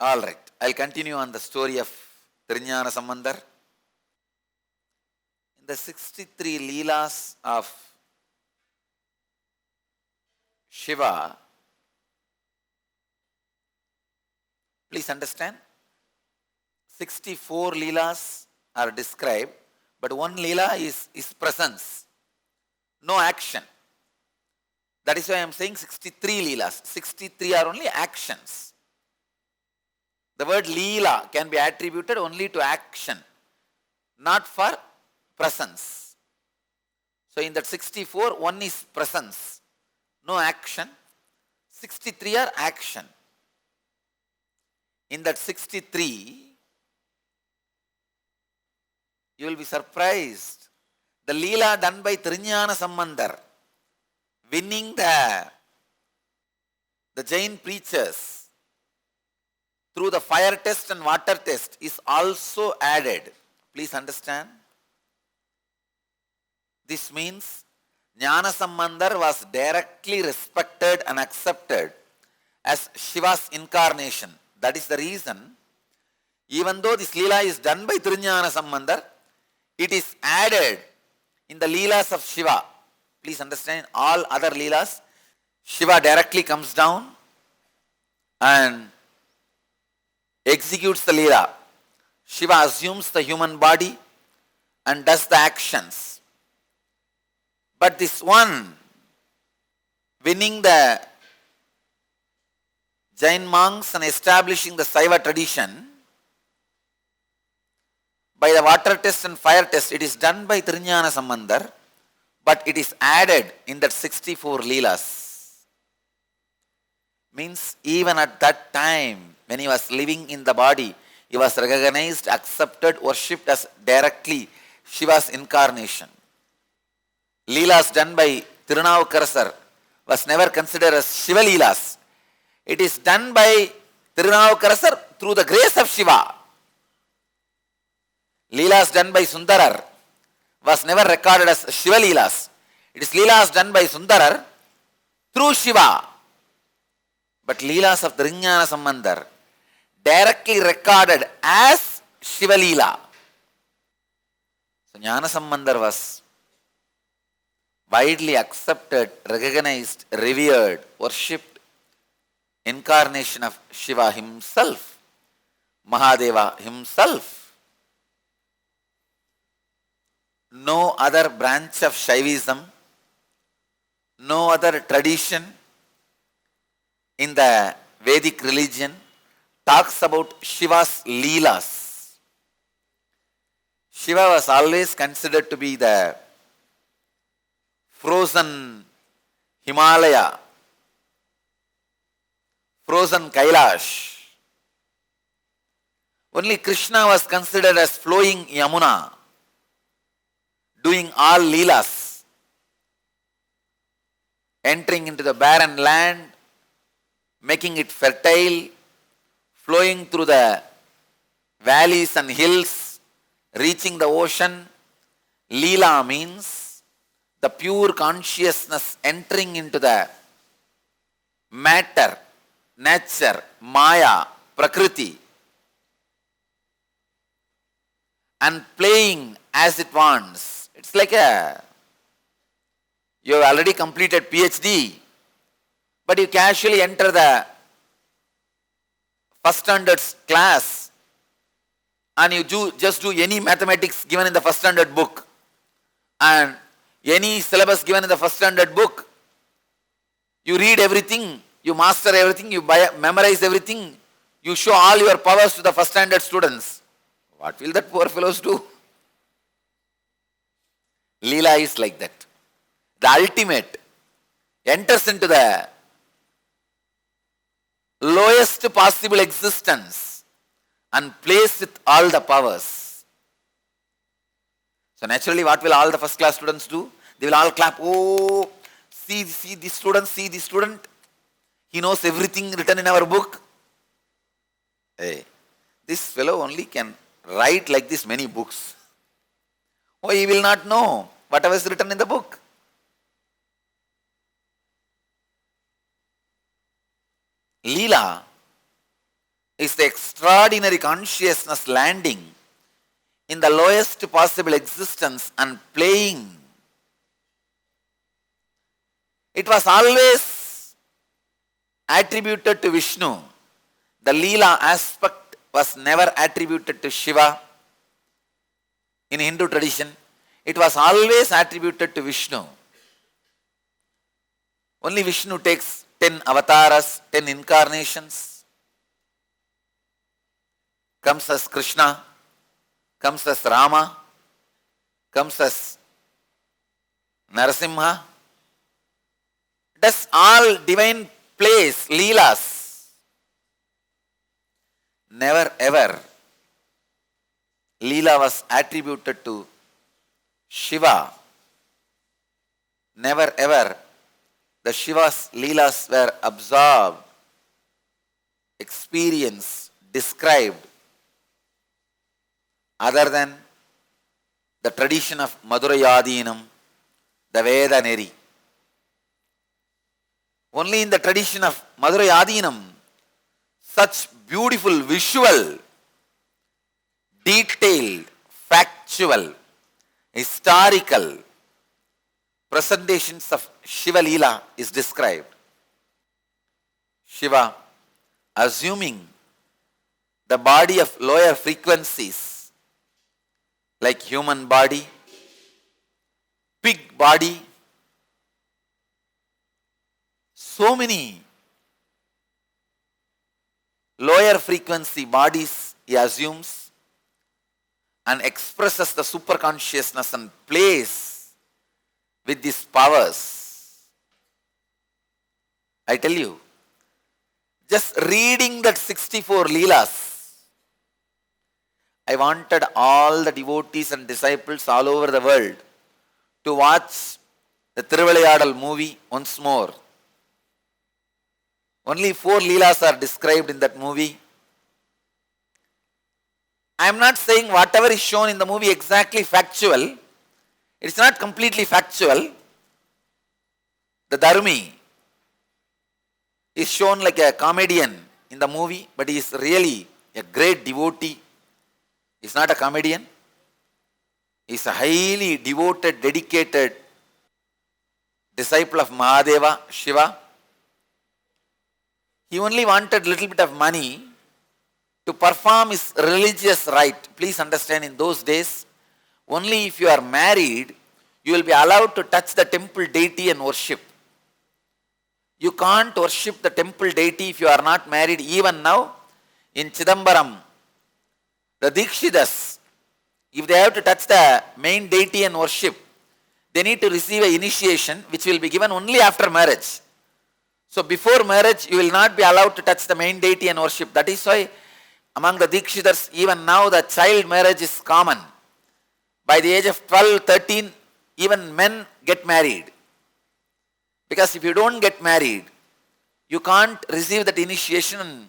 Alright, I'll continue on the story of Thiru JnanaSambhandar. In the 63 Leelas of Shiva, please understand, 64 Leelas are described, but one Leela is presence, no action. That is why I am saying 63 Leelas. 63 are only actions. The word Leela can be attributed only to action, not for presence. So in that 64, one is presence, no action. 63 are action. In that 63, you will be surprised. The Leela done by Thiru JnanaSambhandar, winning the Jain preachers through the fire test and water test, is also added. Please understand. This means JnanaSambhandar was directly respected and accepted as Shiva's incarnation. That is the reason, even though this Leela is done by Thiru JnanaSambhandar, it is added in the Leelas of Shiva. Please understand, all other Leelas, Shiva directly comes down and executes the Leela. Shiva assumes the human body and does the actions. But this one, winning the Jain monks and establishing the Saiva tradition, by the water test and fire test, it is done by Thiru JnanaSambhandar, but it is added in that 64 Leelas. Means even at that time, when he was living in the body, he was recognized, accepted, worshipped as directly Shiva's incarnation. Leelas done by Thirunavukarasar was never considered as Shiva Leelas. It is done by Thirunavukarasar through the grace of Shiva. Leelas done by Sundarar was never recorded as Shiva Leelas. It is Leelas done by Sundarar through Shiva. But Leelas of Thiru JnanaSambhandar directly recorded as Shiva Leela. So JnanaSambhandar was widely accepted, recognized, revered, worshipped, incarnation of Shiva himself, Mahadeva himself. No other branch of Shaivism, no other tradition in the Vedic religion talks about Shiva's Leelas. Shiva was always considered to be the frozen Himalaya, frozen Kailash. Only Krishna was considered as flowing Yamuna, doing all Leelas, entering into the barren land, making it fertile, flowing through the valleys and hills, reaching the ocean. Leela means the pure consciousness entering into the matter, nature, Maya, Prakriti, and playing as it wants. It's like you have already completed PhD, but you casually enter the first standards class and you just do any mathematics given in the first standard book and any syllabus given in the first standard book. You read everything, you master everything, you memorize everything, you show all your powers to the first standard students. What will that poor fellows do? Leela is like that. The ultimate enters into the lowest possible existence and plays with all the powers. So naturally, what will all the first class students do? They will all clap. Oh, see this student, see this student. He knows everything written in our book. Hey, this fellow only can write like this many books. Oh, he will not know whatever is written in the book. Leela is the extraordinary consciousness landing in the lowest possible existence and playing. It was always attributed to Vishnu. The Leela aspect was never attributed to Shiva. In Hindu tradition, it was always attributed to Vishnu. Only Vishnu takes 10 avatars, 10 incarnations, comes as Krishna, comes as Rama, comes as Narasimha, does all divine plays, Leelas. Never ever Leela was attributed to Shiva. Never ever the Shiva's Leelas were absorbed, experienced, described, other than the tradition of Madurai Adheenam, the Veda Neri. Only in the tradition of Madurai Adheenam, such beautiful visual, detailed, factual, historical presentations of Shiva Leela is described. Shiva assuming the body of lower frequencies like human body, pig body, so many lower frequency bodies he assumes and expresses the superconsciousness and plays with these powers. I tell you, just reading that 64 Leelas, I wanted all the devotees and disciples all over the world to watch the Thiruvalayadal movie once more. Only 4 Leelas are described in that movie. I am not saying whatever is shown in the movie exactly factual. It is not completely factual. The Dharmi is shown like a comedian in the movie, but he is really a great devotee. He is not a comedian. He is a highly devoted, dedicated disciple of Mahadeva, Shiva. He only wanted little bit of money to perform his religious rite. Please understand, in those days, only if you are married, you will be allowed to touch the temple deity and worship. You can't worship the temple deity if you are not married. Even now, in Chidambaram, the Dikshitas, if they have to touch the main deity and worship, they need to receive an initiation which will be given only after marriage. So before marriage, you will not be allowed to touch the main deity and worship. That is why among the Dikshitas, even now the child marriage is common. By the age of 12, 13, even men get married. Because if you don't get married, you can't receive that initiation and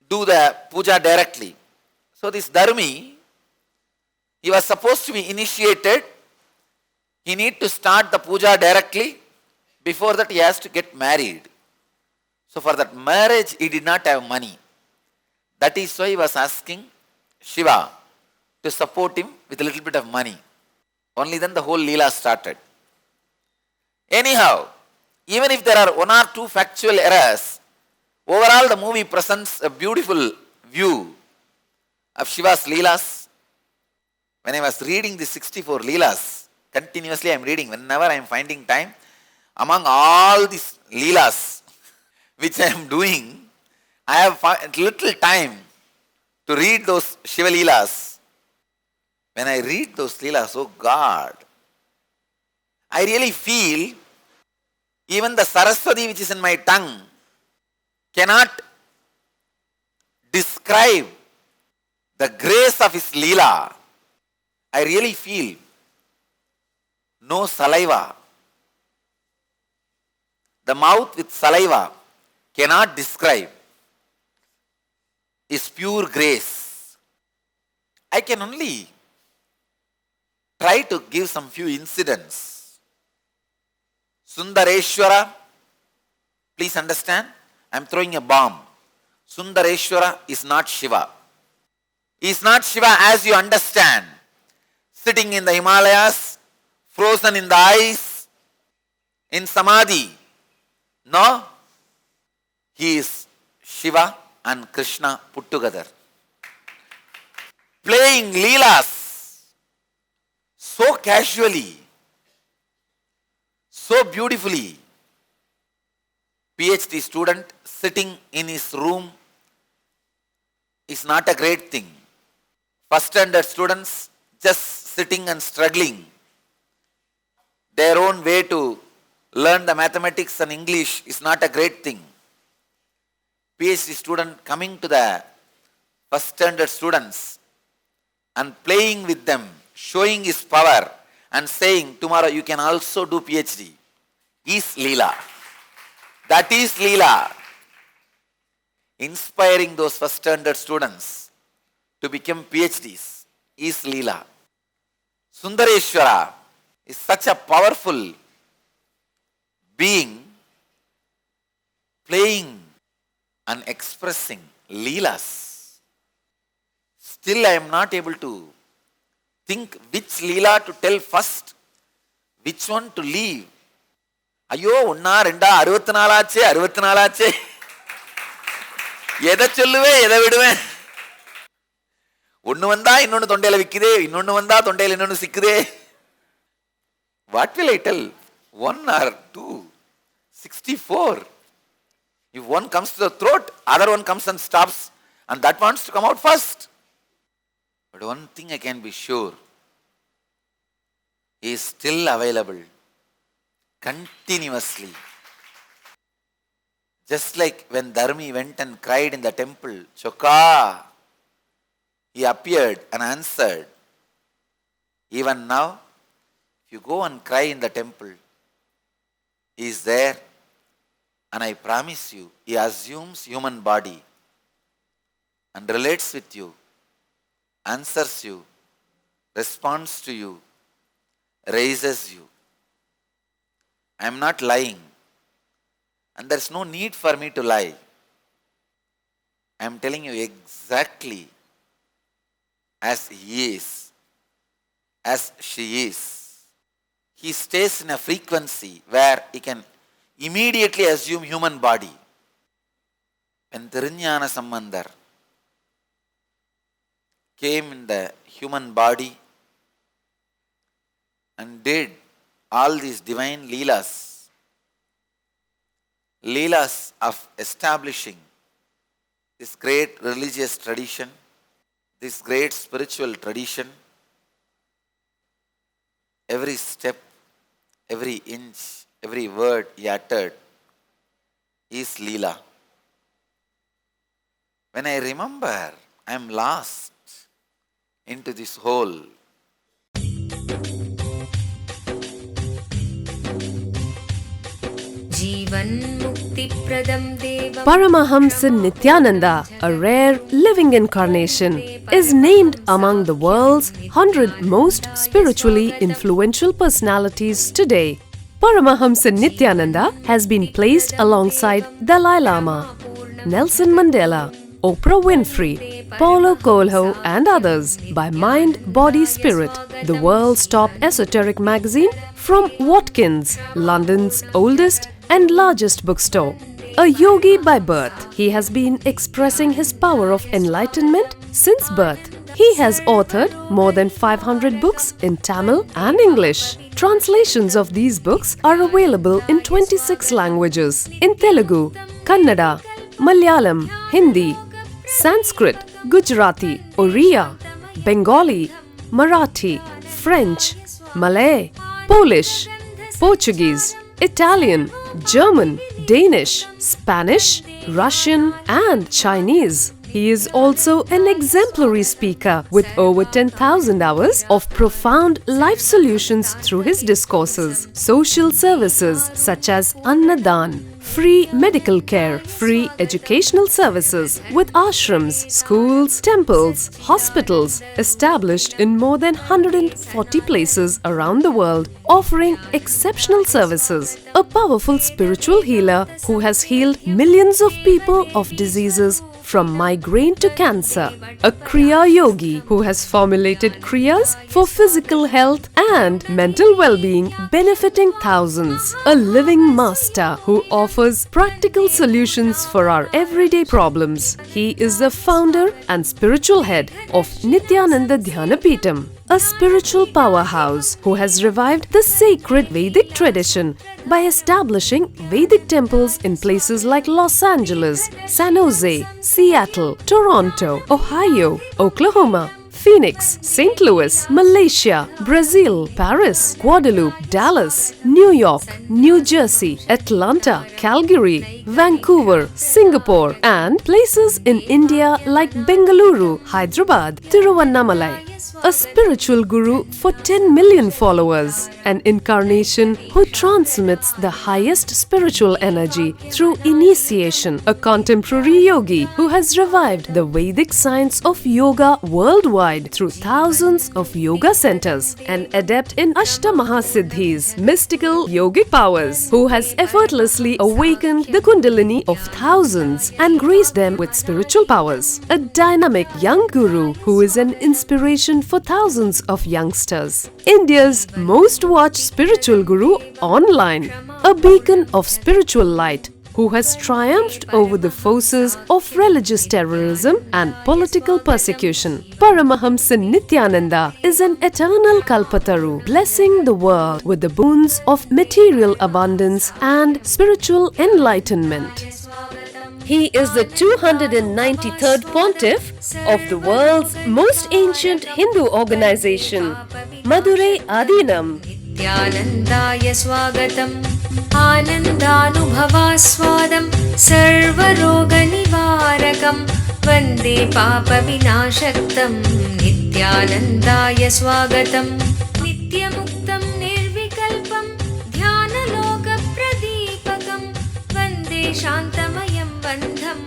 do the puja directly. So this Dharmi, he was supposed to be initiated. He need to start the puja directly. Before that, he has to get married. So for that marriage, he did not have money. That is why he was asking Shiva to support him with a little bit of money. Only then the whole Leela started. Anyhow, even if there are 1 or 2 factual errors, overall the movie presents a beautiful view of Shiva's Leelas. When I was reading the 64 Leelas, continuously I am reading, whenever I am finding time, among all these Leelas which I am doing, I have found little time to read those Shiva Leelas. When I read those Leelas, oh God, I really feel even the Saraswati which is in my tongue cannot describe the grace of his Leela. I really feel no saliva. The mouth with saliva cannot describe his pure grace. I can only try to give some few incidents. Sundareshwara, please understand, I am throwing a bomb. Sundareshwara is not Shiva. He is not Shiva as you understand. Sitting in the Himalayas, frozen in the ice, in Samadhi. No. He is Shiva and Krishna put together. Playing Leelas so casually, so beautifully. PhD student sitting in his room is not a great thing. First standard students just sitting and struggling their own way to learn the mathematics and English is not a great thing. PhD student coming to the first standard students and playing with them, showing his power and saying, tomorrow you can also do PhD, is Leela. That is Leela. Inspiring those first standard students to become PhDs is Leela. Sundareshwara is such a powerful being playing and expressing Leelas. Still I am not able to think which Leela to tell first, which one to leave. ஐயோ ஒன்னா ரெண்டா 64 எதை சொல்லுவேன் எதை விடுவேன். ஒன்னு வந்தா இன்னொன்னு தொண்டையில விக்குதே, இன்னொன்னு வந்தா தொண்டையில இன்னொன்னு சிக்குதே. What will I tell? 1 or 2? 64. If one comes to the throat, other one comes and stops, and that wants to come out first. But one thing I can be sure, he is still available continuously. Just like when Dharmi went and cried in the temple, Choka, he appeared and answered. Even now, if you go and cry in the temple, he is there, and I promise you, he assumes human body and relates with you, answers you, responds to you, raises you. I am not lying, and there is no need for me to lie. I am telling you exactly as he is, as she is. He stays in a frequency where he can immediately assume human body. When Thiru JnanaSambhandar came in the human body and did all these divine Leelas, Leelas of establishing this great religious tradition, this great spiritual tradition, every step, every inch, every word he uttered is Leela. When I remember, I am lost into this whole. Paramahamsa Nithyananda, a rare living incarnation, is named among the world's 100 most spiritually influential personalities today. Paramahamsa Nithyananda has been placed alongside Dalai Lama, Nelson Mandela, Oprah Winfrey, Paulo Coelho and others by Mind, Body, Spirit, the world's top esoteric magazine from Watkins, London's oldest and largest bookstore. A yogi by birth, he has been expressing his power of enlightenment since birth. He has authored more than 500 books in Tamil and English. Translations of these books are available in 26 languages in Telugu, Kannada, Malayalam, Hindi, Sanskrit, Gujarati, Oriya, Bengali, Marathi, French, Malay, Polish, Portuguese, Italian, German, Danish, Spanish, Russian and Chinese. He is also an exemplary speaker with over 10,000 hours of profound life solutions through his discourses. Social services such as Annadan, free medical care, free educational services with ashrams, schools, temples, hospitals established in more than 140 places around the world, offering exceptional services. A powerful spiritual healer who has healed millions of people of diseases from migraine to cancer. A Kriya Yogi who has formulated Kriyas for physical health and mental well-being, benefiting thousands. A living master who offers practical solutions for our everyday problems. He is the founder and spiritual head of Nithyananda Dhyanapitham. A spiritual powerhouse who has revived the sacred Vedic tradition by establishing Vedic temples in places like Los Angeles, San Jose, Seattle, Toronto, Ohio, Oklahoma, Phoenix, St. Louis, Malaysia, Brazil, Paris, Guadeloupe, Dallas, New York, New Jersey, Atlanta, Calgary, Vancouver, Singapore, and places in India like Bengaluru, Hyderabad, Tiruvannamalai. A spiritual guru for 10 million followers, an incarnation who transmits the highest spiritual energy through initiation, a contemporary yogi who has revived the Vedic science of yoga worldwide through thousands of yoga centers, an adept in Ashtamahasiddhis, mystical yogic powers, who has effortlessly awakened the Kundalini of thousands and graced them with spiritual powers, a dynamic young guru who is an inspiration for thousands of youngsters, India's most watched spiritual guru online, a beacon of spiritual light who has triumphed over the forces of religious terrorism and political persecution. Paramahamsa Nithyananda is an eternal Kalpataru, blessing the world with the boons of material abundance and spiritual enlightenment. He is the 293rd Pontiff of the world's most ancient Hindu organization, Madurai Adheenam. Nithyanandaya swagatam Anandanubhavaswadam Sarvaroganivarakam Vande Papa Vinashaktam Nithyanandaya swagatam Nityamuktam Nirvikalpam Dhyanaloka Pradipakam Vande Shantamayam Bandham